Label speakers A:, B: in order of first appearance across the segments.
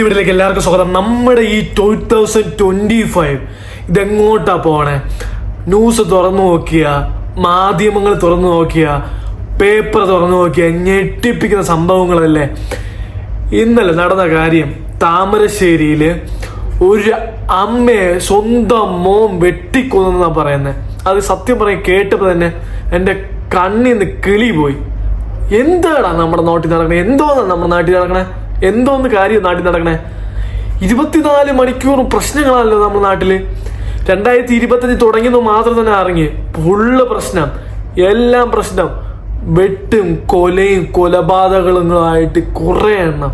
A: വീട്ടിലേക്ക് എല്ലാവർക്കും സ്വാഗതം. നമ്മുടെ ഈ 2025 ഇതെങ്ങോട്ടാ പോണേ? ന്യൂസ് തുറന്നു നോക്കിയ, മാധ്യമങ്ങൾ തുറന്നു നോക്കിയ, പേപ്പർ തുറന്നു നോക്കിയ ഞെട്ടിപ്പിക്കുന്ന സംഭവങ്ങളല്ലേ. ഇന്നലെ നടന്ന കാര്യം, താമരശ്ശേരിയില് ഒരു അമ്മയെ സ്വന്തം മോൻ വെട്ടിക്കൊന്നെന്നാ പറയുന്നത്. അത് സത്യം പറയാൻ കേട്ടപ്പോ തന്നെ എൻ്റെ കണ്ണിന്ന് കിളി പോയി. എന്താടാ നമ്മുടെ നാട്ടിൽ നടക്കണേ? എന്തോന്നാ നമ്മുടെ നാട്ടിൽ നടക്കണേ? എന്തോന്ന് കാര്യം നാട്ടിൽ നടക്കണേ? 24 മണിക്കൂറും പ്രശ്നങ്ങളാണല്ലോ നമ്മുടെ നാട്ടില്. 2025 തുടങ്ങിയത് മാത്രം തന്നെ ഇറങ്ങി ഫുള്ള് പ്രശ്നം, എല്ലാം പ്രശ്നം. വെട്ടും കൊലയും കൊലപാതകങ്ങളുമായിട്ട് കുറെ എണ്ണം.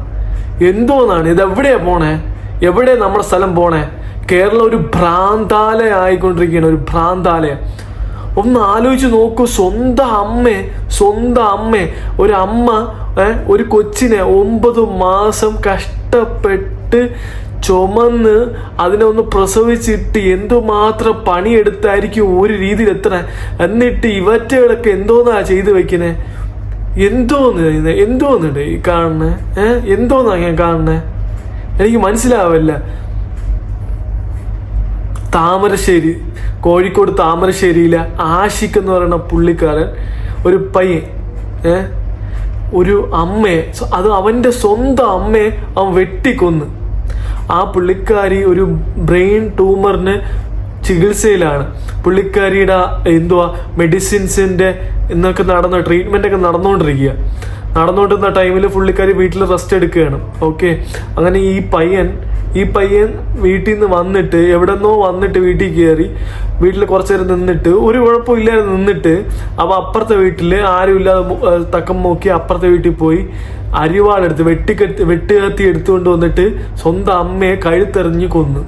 A: എന്തോന്നാണ് ഇതെവിടെയാ പോണേ? എവിടെയാ നമ്മുടെ സ്ഥലം പോണേ? കേരളം ഒരു ഭ്രാന്താലയം ആയിക്കൊണ്ടിരിക്കുകയാണ്, ഒരു ഭ്രാന്താലയം. ഒന്ന് ആലോചിച്ച് നോക്കൂ. സ്വന്തം അമ്മ ഒരു അമ്മ ഒരു കൊച്ചിനെ 9 മാസം കഷ്ടപ്പെട്ട് ചുമന്ന് അതിനെ ഒന്ന് പ്രസവിച്ചിട്ട് എന്തുമാത്രം പണിയെടുത്തായിരിക്കും ഒരു രീതിയിൽ എത്തണേ. എന്നിട്ട് ഇവറ്റകളൊക്കെ എന്തോന്നാ ചെയ്തു വെക്കണേ? എന്തോന്നുണ്ട് ഈ കാണുന്നേ? എന്തോന്നാ ഞാൻ കാണുന്നേ? എനിക്ക് മനസ്സിലാവില്ല. താമരശ്ശേരി, കോഴിക്കോട് താമരശ്ശേരിയിലെ ആഷിഖ് എന്ന് പറയുന്ന പുള്ളിക്കാരൻ, ഒരു പയ്യൻ, ഒരു അമ്മയെ, അത് അവൻ്റെ സ്വന്തം അമ്മയെ അവൻ വെട്ടിക്കൊന്ന്. ആ പുള്ളിക്കാരി ഒരു ബ്രെയിൻ ട്യൂമറിന് ചികിത്സയിലാണ്. പുള്ളിക്കാരിയുടെ മെഡിസിൻസിൻ്റെ എന്നൊക്കെ ട്രീറ്റ്മെൻ്റ് ഒക്കെ നടന്നുകൊണ്ടിരുന്ന ടൈമിൽ പുള്ളിക്കാരി വീട്ടിൽ റെസ്റ്റ് എടുക്കുകയാണ്. ഓക്കെ, അങ്ങനെ ഈ പയ്യൻ വീട്ടിൽ നിന്ന് വന്നിട്ട്, എവിടെന്നോ വന്നിട്ട് വീട്ടിൽ കയറി, വീട്ടിൽ കുറച്ചു നേരം നിന്നിട്ട് ഒരു കുഴപ്പമില്ലാതെ നിന്നിട്ട് അവ അപ്പുറത്തെ വീട്ടിൽ ആരും ഇല്ലാതെ തക്കം നോക്കി അപ്പുറത്തെ വീട്ടിൽ പോയി അരിവാളെടുത്ത് വെട്ടുകത്തി എടുത്തുകൊണ്ട് വന്നിട്ട് സ്വന്തം അമ്മയെ കഴുത്തെറിഞ്ഞ് കൊന്നു.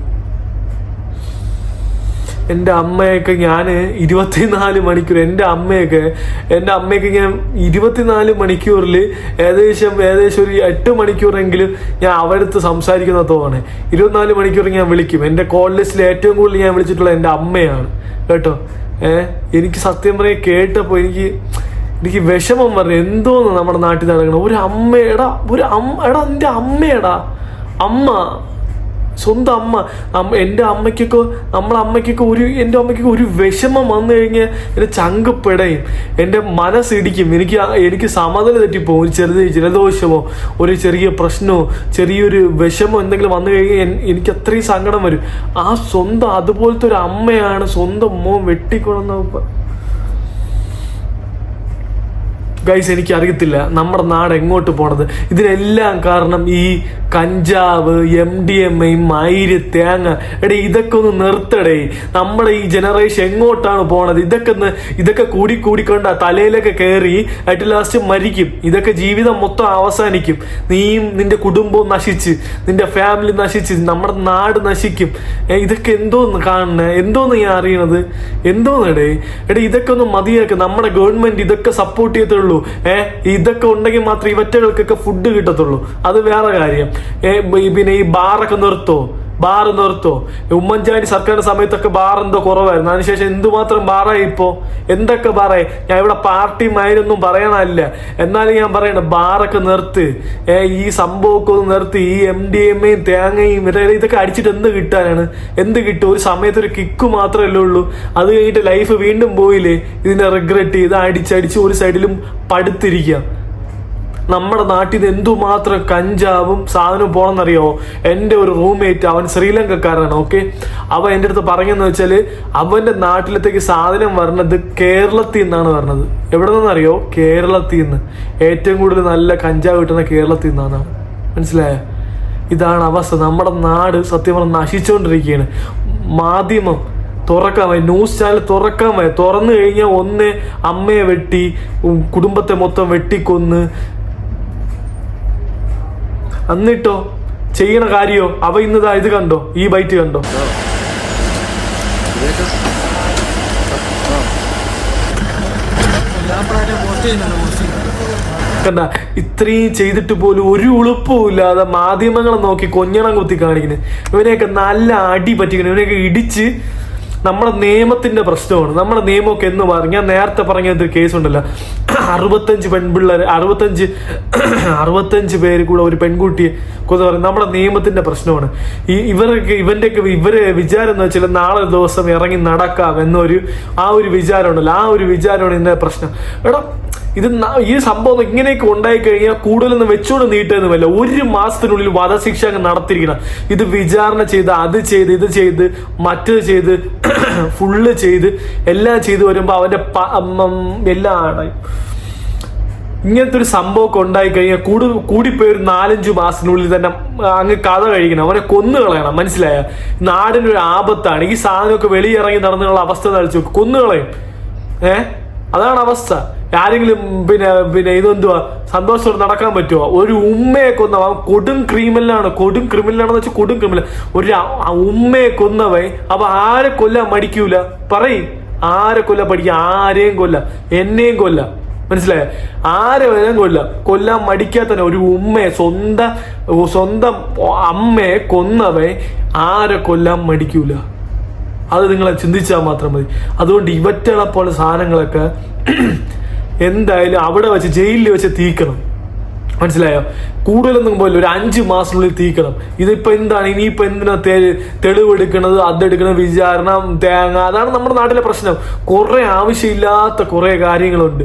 A: എൻ്റെ അമ്മയൊക്കെ ഞാൻ 24 മണിക്കൂർ എൻ്റെ അമ്മയൊക്കെ ഞാൻ 24 മണിക്കൂറിൽ ഏകദേശം ഒരു 8 മണിക്കൂറെങ്കിലും ഞാൻ അവരടുത്ത് സംസാരിക്കുന്ന തോന്നണേ. 24 മണിക്കൂർ ഞാൻ വിളിക്കും. എൻ്റെ കോൾ ലിസ്റ്റിൽ ഏറ്റവും കൂടുതൽ ഞാൻ വിളിച്ചിട്ടുള്ള എൻ്റെ അമ്മയാണ് കേട്ടോ. എനിക്ക് സത്യം പറയാൻ കേട്ടപ്പോൾ എനിക്ക് വിഷമം പറഞ്ഞു. എന്തോന്ന് നമ്മുടെ നാട്ടിൽ നടക്കണം? ഒരു അമ്മയുടെ എൻ്റെ അമ്മയടാ, സ്വന്തം അമ്മ. എൻ്റെ അമ്മയ്ക്കൊക്കെ എൻ്റെ അമ്മയ്ക്കൊക്കെ ഒരു വിഷമം വന്നു കഴിഞ്ഞാൽ എൻ്റെ ചങ്ക് പിടയും, എൻ്റെ മനസ്സിടിക്കും. എനിക്ക് സമനില തെറ്റിപ്പോവും. ഒരു ജലദോഷമോ ഒരു ചെറിയ പ്രശ്നമോ ചെറിയൊരു വിഷമോ എന്തെങ്കിലും വന്നു കഴിഞ്ഞാൽ എനിക്ക് അത്രയും സങ്കടം വരും. ആ സ്വന്തം അതുപോലത്തെ ഒരു അമ്മയാണ് സ്വന്തം മോൻ വെട്ടിക്കൊള്ളുന്ന. ഗൈസ്, എനിക്കറിയത്തില്ല നമ്മുടെ നാട് എങ്ങോട്ട് പോണത്. ഇതിനെല്ലാം കാരണം ഈ കഞ്ചാവ്, MDMA, മയിര്, തേങ്ങ. ഇതൊക്കെ ഒന്ന് നിർത്തടേ. നമ്മുടെ ഈ ജനറേഷൻ എങ്ങോട്ടാണ് പോണത്? ഇതൊക്കെ കൂടിക്കൊണ്ട് തലയിലൊക്കെ കയറി അറ്റ് ലാസ്റ്റ് മരിക്കും. ഇതൊക്കെ ജീവിതം മൊത്തം അവസാനിക്കും. നീയും നിന്റെ കുടുംബവും നശിച്ച്, നിന്റെ ഫാമിലി നശിച്ച്, നമ്മുടെ നാട് നശിക്കും. ഇതൊക്കെ എന്തോന്ന് കാണണേ? എന്തോന്ന് ഞാൻ അറിയണത്? എന്തോന്നടേ? ഇതൊക്കെ ഒന്ന് മതിയാക്കുക. നമ്മുടെ ഗവൺമെന്റ് ഇതൊക്കെ സപ്പോർട്ട് ചെയ്യത്തുള്ളൂ. ഇതൊക്കെ ഉണ്ടെങ്കിൽ മാത്രമേ ഇവറ്റകൾക്കൊക്കെ ഫുഡ് കിട്ടത്തുള്ളൂ. അത് വേറെ കാര്യം. പിന്നെ ഈ ബാറൊക്കെ നിർത്തോ? ഉമ്മൻചാണ്ടി സർക്കാരിന്റെ സമയത്തൊക്കെ ബാർ എന്തോ കുറവായിരുന്നു. അതിനുശേഷം എന്തുമാത്രം ബാറായി ഇപ്പോ? എന്തൊക്കെ ബാറായി? ഞാൻ ഇവിടെ പാർട്ടി മൈനൊന്നും പറയണല്ല, എന്നാലും ഞാൻ പറയണ ബാറൊക്കെ നിർത്ത്. ഈ സംഭവമൊക്കെ ഒന്ന് നിർത്തി. ഈ MDMA തേങ്ങയും ഇതൊക്കെ അടിച്ചിട്ട് എന്ത് കിട്ടും? ഒരു സമയത്ത് ഒരു കിക്ക് മാത്രമല്ലേ ഉള്ളൂ. അത് കഴിഞ്ഞിട്ട് ലൈഫ് വീണ്ടും പോയില്ലേ? ഇതിനെ റിഗ്രറ്റ് ചെയ്ത് അടിച്ചടിച്ച് ഒരു സൈഡിലും പടുത്തിരിക്കുക. നമ്മുടെ നാട്ടിൽ നിന്ന് എന്തുമാത്രം കഞ്ചാവും സാധനവും പോകണമെന്നറിയോ? എൻ്റെ ഒരു റൂംമേറ്റ്, അവൻ ശ്രീലങ്കക്കാരനാണ്. ഓക്കെ, അവൻ എൻ്റെ അടുത്ത് പറഞ്ഞെന്ന് വെച്ചാൽ അവൻ്റെ നാട്ടിലത്തേക്ക് സാധനം വരണത് കേരളത്തിൽ നിന്നാണ് വരണത്. എവിടെ നിന്നറിയോ? കേരളത്തിൽ നിന്ന്. ഏറ്റവും കൂടുതൽ നല്ല കഞ്ചാവ് കിട്ടുന്ന കേരളത്തിൽ നിന്നാണ്. മനസ്സിലായോ? ഇതാണ് അവസ്ഥ. നമ്മുടെ നാട് സത്യം പറഞ്ഞാൽ നശിച്ചുകൊണ്ടിരിക്കുകയാണ്. മാധ്യമം തുറക്കാൻ വയ്യ, ന്യൂസ് ചാനൽ തുറക്കാൻ വയ്യ. തുറന്നു കഴിഞ്ഞാൽ ഒന്ന് അമ്മയെ വെട്ടി, കുടുംബത്തെ മൊത്തം വെട്ടിക്കൊന്ന്. എന്നിട്ടോ ചെയ്യണ കാര്യോ? അവ ഇന്നതാ ഇത് കണ്ടോ? ഈ ബൈറ്റ് കണ്ടോ? കണ്ട, ഇത്രയും ചെയ്തിട്ട് പോലും ഒരു ഉളുപ്പുമില്ലാതെ മാധ്യമങ്ങളെ നോക്കി കൊഞ്ഞണം കുത്തി കാണിക്കുന്നത്. ഇവനെയൊക്കെ നല്ല അടി പറ്റിക്കണം. ഇവനെയൊക്കെ ഇടിച്ച് നമ്മുടെ നിയമത്തിന്റെ പ്രശ്നമാണ്. നമ്മുടെ നിയമമൊക്കെ എന്ന് പറയും, ഞാൻ നേരത്തെ പറഞ്ഞ കേസുണ്ടല്ലോ, 65 പെൺപിള്ളേർ 65 പേര് കൂടെ ഒരു പെൺകുട്ടിയെ കൊന്നു പറയും. നമ്മുടെ നിയമത്തിന്റെ പ്രശ്നമാണ്. ഇവരെ വിചാരം എന്ന് വെച്ചാൽ നാളെ ദിവസം ഇറങ്ങി നടക്കാം എന്നൊരു ഒരു വിചാരം ഉണ്ടല്ലോ, ആ ഒരു വിചാരമാണ് ഇതിന്റെ പ്രശ്നം. എടാ ഇത് ഈ സംഭവം ഇങ്ങനെയൊക്കെ ഉണ്ടായി കഴിഞ്ഞാൽ കൂടുതലൊന്നും വെച്ചുകൊണ്ട് നീട്ടുന്നതല്ല. 1 മാസത്തിനുള്ളിൽ വധശിക്ഷ അങ്ങ് നടത്തിയിരിക്കണം. ഇത് വിചാരണ ചെയ്ത് ഇത് ചെയ്ത് മറ്റത് ചെയ്ത് ഫുള്ള് ചെയ്ത് എല്ലാം ചെയ്ത് വരുമ്പോ അവന്റെ എല്ലാം ഇങ്ങനത്തെ ഒരു സംഭവമൊക്കെ ഉണ്ടായി കഴിഞ്ഞാൽ കൂടിപ്പോയി ഒരു 4-5 മാസത്തിനുള്ളിൽ തന്നെ അങ്ങ് കഥ കഴിക്കണം, അവനെ കൊന്നു കളയണം. മനസ്സിലായ? നാടിനൊരു ആപത്താണ് ഈ സാധനമൊക്കെ വെളിയിറങ്ങി നടന്നുള്ള അവസ്ഥ കളിച്ചു കൊന്നുകളയും. അതാണ് അവസ്ഥ. ആരെങ്കിലും പിന്നെ ഇതെന്തുവാ സന്തോഷത്തോടെ നടക്കാൻ പറ്റുമോ? ഒരു ഉമ്മയെ കൊന്നവ കൊടും ക്രിമിനലാണെന്ന് വെച്ചാൽ കൊടും ക്രിമിനൽ. ഒരു ഉമ്മയെ കൊന്നവൻ അപ്പൊ ആരെ കൊല്ലാൻ മടിക്കൂല? പറയും, ആരെ കൊല്ലാൻ പഠിക്കുക? ആരെയും കൊല്ലാം, എന്നെയും കൊല്ലാം. മനസ്സിലായ? ആരെ വരെയും കൊല്ലാൻ മടിക്കാത്തന്നെ ഒരു ഉമ്മയെ സ്വന്തം അമ്മയെ കൊന്നവൻ ആരെ കൊല്ലാൻ മടിക്കൂല. അത് നിങ്ങളെ ചിന്തിച്ചാൽ മാത്രം മതി. അതുകൊണ്ട് ഇവറ്റകളെ പോലെ സാധനങ്ങളൊക്കെ എന്തായാലും അവിടെ വെച്ച് ജയിലിൽ വെച്ച് തീക്കണം. മനസ്സിലായോ? കൂടുതലൊന്നും പോലെ ഒരു 5 മാസത്തിനുള്ളിൽ തീക്കണം. ഇതിപ്പോ എന്താണ് ഇനിയിപ്പോ എന്തിനാ തെളിവെടുക്കണത്, അതെടുക്കണത്, വിചാരണ, തേങ്ങ, അതാണ് നമ്മുടെ നാട്ടിലെ പ്രശ്നം. കുറെ ആവശ്യമില്ലാത്ത കുറെ കാര്യങ്ങളുണ്ട്.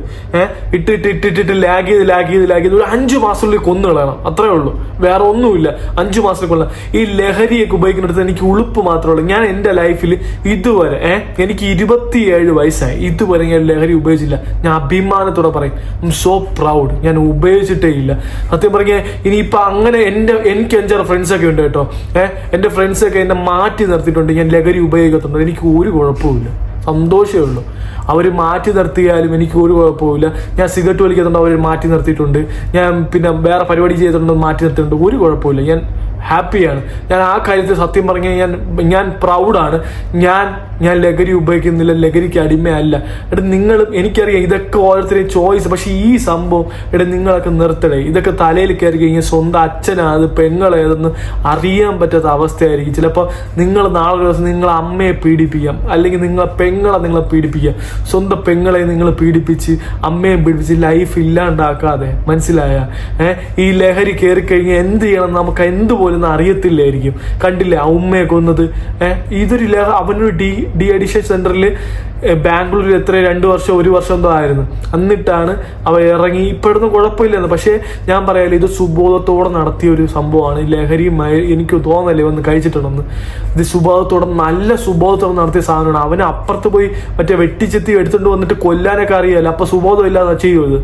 A: ഇട്ടിട്ട് ലാഗ് ചെയ്ത് ഒരു 5 മാസത്തിനുള്ളിൽ കൊന്നു കളയണം. അത്രേ ഉള്ളൂ, വേറെ ഒന്നുമില്ല. 5 മാസത്തിനുള്ളിൽ ഈ ലഹരിയൊക്കെ ഉപയോഗിക്കുന്നിടത്ത് എനിക്ക് ഉളുപ്പ് മാത്രമേ ഉള്ളൂ. ഞാൻ എൻ്റെ ലൈഫിൽ ഇതുവരെ എനിക്ക് 27 വയസ്സായി, ഇതുവരെ ഞാൻ ലഹരി ഉപയോഗിച്ചില്ല. ഞാൻ അഭിമാനത്തോടെ പറയും, സോ പ്രൗഡ്. ഞാൻ ഉപയോഗിച്ചിട്ടേ ഇല്ല. സത്യം പറഞ്ഞ ഇനിയിപ്പൊ അങ്ങനെ എനിക്ക് 5-6 ഫ്രണ്ട്സൊക്കെ ഉണ്ട് കേട്ടോ. എൻ്റെ ഫ്രണ്ട്സൊക്കെ എന്നെ മാറ്റി നിർത്തിയിട്ടുണ്ട്. ഞാൻ ലഹരി ഉപയോഗിക്കത്തുണ്ട്, എനിക്ക് ഒരു കുഴപ്പമില്ല, സന്തോഷമേ ഉള്ളൂ. അവർ മാറ്റി നിർത്തിയാലും എനിക്ക് ഒരു കുഴപ്പമില്ല. ഞാൻ സിഗരറ്റ് വലിക്കുന്നുണ്ട്, അവർ മാറ്റി നിർത്തിയിട്ടുണ്ട്. ഞാൻ പിന്നെ വേറെ പരിപാടി ചെയ്തിട്ടുണ്ട്, മാറ്റി നിർത്തിയിട്ടുണ്ട്, ഒരു കുഴപ്പമില്ല. ഞാൻ ഹാപ്പിയാണ്. ഞാൻ ആ കാര്യത്തിൽ സത്യം പറഞ്ഞാൽ ഞാൻ പ്രൗഡാണ്. ഞാൻ ലഹരി ഉപയോഗിക്കുന്നില്ല, ലഹരിക്ക് അടിമയല്ല. നിങ്ങൾ എനിക്കറിയാം ഇതൊക്കെ ഓരോരുത്തരെയും ചോയ്സ്. പക്ഷെ ഈ സംഭവം നിങ്ങളൊക്കെ നിർത്തടേ. ഇതൊക്കെ തലയിൽ കയറി കഴിഞ്ഞാൽ സ്വന്തം അച്ഛനാത് പെങ്ങളേതെന്ന് അറിയാൻ പറ്റാത്ത അവസ്ഥയായിരിക്കും. ചിലപ്പോൾ നിങ്ങൾ നാളെ ദിവസം നിങ്ങളെ അമ്മയെ പീഡിപ്പിക്കാം, അല്ലെങ്കിൽ നിങ്ങളെ പെങ്ങളെ പീഡിപ്പിക്കാം. സ്വന്തം പെങ്ങളെ നിങ്ങൾ പീഡിപ്പിച്ച് അമ്മയെ പീഡിപ്പിച്ച് ലൈഫ് ഇല്ലാണ്ടാക്കാതെ. മനസ്സിലായ? ഈ ലഹരി കയറി കഴിഞ്ഞാൽ എന്ത് ചെയ്യണം നമുക്ക് എന്തുപോലെ അറിയത്തില്ലായിരിക്കും. കണ്ടില്ലേ ആ ഉമ്മയെ കൊന്നത്? ഇതൊരു അവനൊരു ഡി അഡിക്ഷൻ സെന്ററിൽ ബാംഗ്ലൂരിൽ 2 വർഷം 1 വർഷം എന്തോ ആയിരുന്നു. എന്നിട്ടാണ് അവ ഇറങ്ങി. ഇപ്പോഴൊന്നും കുഴപ്പമില്ലെന്ന്. പക്ഷേ ഞാൻ പറയാലോ, ഇത് സുബോധത്തോടെ നടത്തിയ ഒരു സംഭവമാണ്. ലഹരിയുമായി എനിക്ക് തോന്നല്ലേ വന്ന് കഴിച്ചിട്ടുണ്ടെന്ന്. ഇത് നല്ല സുബോധത്തോടെ നടത്തിയ സാധനമാണ്. അവന് അപ്പുറത്ത് പോയി മറ്റേ വെട്ടിച്ചെത്തി എടുത്തുകൊണ്ട് വന്നിട്ട് കൊല്ലാനൊക്കെ അറിയാലോ. അപ്പൊ സുബോധം ഇല്ലാതെ ചെയ്യുന്നത്,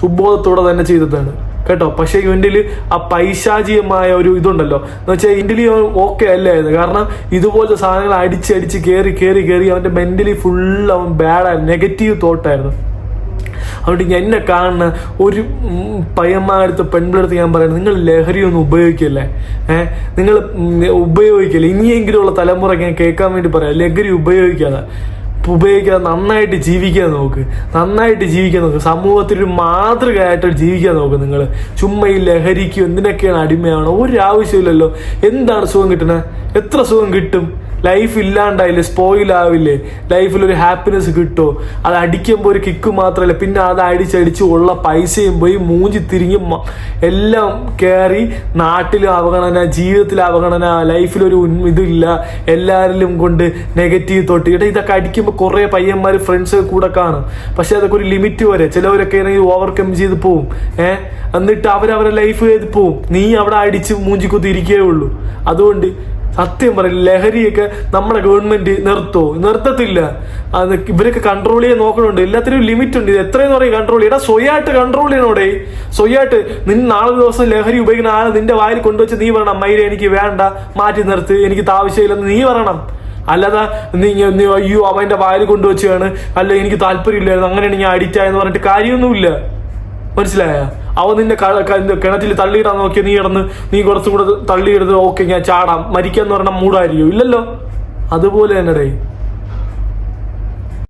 A: സുബോധത്തോടെ തന്നെ ചെയ്തതാണ് കേട്ടോ. പക്ഷെ ഇവൻ്റെ ആ പൈശാചികമായ ഒരു ഇതുണ്ടല്ലോ എന്ന് വെച്ചാൽ ഇന്ത്യയിൽ ഓക്കെ അല്ലായിരുന്നു. കാരണം ഇതുപോലത്തെ സാധനങ്ങൾ അടിച്ച് കയറി അവന്റെ മെന്റലി ഫുൾ അവൻ ബാഡായിരുന്നു, നെഗറ്റീവ് തോട്ടായിരുന്നു. അതുകൊണ്ട് എന്നെ കാണുന്ന ഒരു പയ്യന്മാരടുത്ത് പെൺപിളടുത്ത് ഞാൻ പറയുന്നത്, നിങ്ങൾ ലഹരിയൊന്നും ഉപയോഗിക്കല്ലേ. നിങ്ങൾ ഉപയോഗിക്കല്ലേ. ഇനിയെങ്കിലും ഉള്ള തലമുറ ഞാൻ കേൾക്കാൻ വേണ്ടി പറയാം, ലഹരി ഉപയോഗിക്കാതെ നന്നായിട്ട് ജീവിക്കാൻ നോക്ക്. സമൂഹത്തിൽ ഒരു മാതൃകയായിട്ട് ജീവിക്കാൻ നോക്ക്. നിങ്ങൾ ചുമ്മാ ഈ ലഹരിക്കും എന്തിനൊക്കെയാണ് അടിമയാണ്? ഒരു ആവശ്യമില്ലല്ലോ. എന്താണ് സുഖം കിട്ടണത്? എത്ര സുഖം കിട്ടും? ലൈഫ് ഇല്ലാണ്ടായില്ലേ, സ്പോയിലാവില്ലേ? ലൈഫിലൊരു ഹാപ്പിനെസ് കിട്ടുമോ? അത് അടിക്കുമ്പോൾ ഒരു കിക്ക് മാത്രമല്ല, പിന്നെ അത് അടിച്ചടിച്ച് ഉള്ള പൈസയും പോയി മൂഞ്ചി തിരിഞ്ഞും എല്ലാം കയറി. നാട്ടിലും അവഗണന, ജീവിതത്തിൽ അവഗണന, ലൈഫിലൊരു ഇതില്ല, എല്ലാവരിലും കൊണ്ട് നെഗറ്റീവ് തൊട്ട്. ഇതൊക്കെ അടിക്കുമ്പോൾ കുറേ പയ്യന്മാർ ഫ്രണ്ട്സ് കൂടെ കാണും. പക്ഷെ അതൊക്കെ ഒരു ലിമിറ്റ് വരെ. ചിലവരൊക്കെ ഓവർകം ചെയ്ത് പോവും. എന്നിട്ട് അവരവരുടെ ലൈഫ് ചെയ്ത് പോവും. നീ അവിടെ അടിച്ച് മൂഞ്ചിക്കുത്തി ഇരിക്കേ ഉള്ളൂ. അതുകൊണ്ട് സത്യം പറയും, ലഹരിയൊക്കെ നമ്മുടെ ഗവൺമെന്റ് നിർത്തത്തില്ല. അത് ഇവരൊക്കെ കൺട്രോൾ ചെയ്യാൻ നോക്കണുണ്ട്. എല്ലാത്തിനും ലിമിറ്റ് ഉണ്ട്. ഇത് എത്രയെന്ന് പറയും കൺട്രോൾ ചെയ്യടാ? സ്വയമായിട്ട് കൺട്രോൾ ചെയ്യണോടെ. സ്വയമായിട്ട് നാളെ ദിവസം ലഹരി ഉപയോഗിക്കുന്ന ആൾ നിന്റെ വായിൽ കൊണ്ടുവച്ച് നീ പറയണം, മൈരെ എനിക്ക് വേണ്ട, മാറ്റി നിർത്ത്, എനിക്ക് ആവശ്യമില്ലെന്ന് നീ പറയണം. അല്ലാതെ നീ അയ്യോ അവന്റെ വായിൽ കൊണ്ടുവച്ചാണ്, അല്ല എനിക്ക് താല്പര്യമില്ലായിരുന്നു, അങ്ങനെയാണ് ഞാൻ അഡിക്റ്റ് ആയെന്ന് പറഞ്ഞിട്ട് കാര്യമൊന്നുമില്ല. മനസ്സിലായ? അവൻ നിന്നെ കിണറ്റിൽ തള്ളിയിടാൻ നോക്കിയ നീ കുറച്ചും കൂടെ തള്ളിയിടുന്നത് ഓക്കെ ഞാൻ ചാടാം, മരിക്കാന്ന് പറഞ്ഞാൽ മൂടായിരിക്കും. ഇല്ലല്ലോ. അതുപോലെ തന്നെ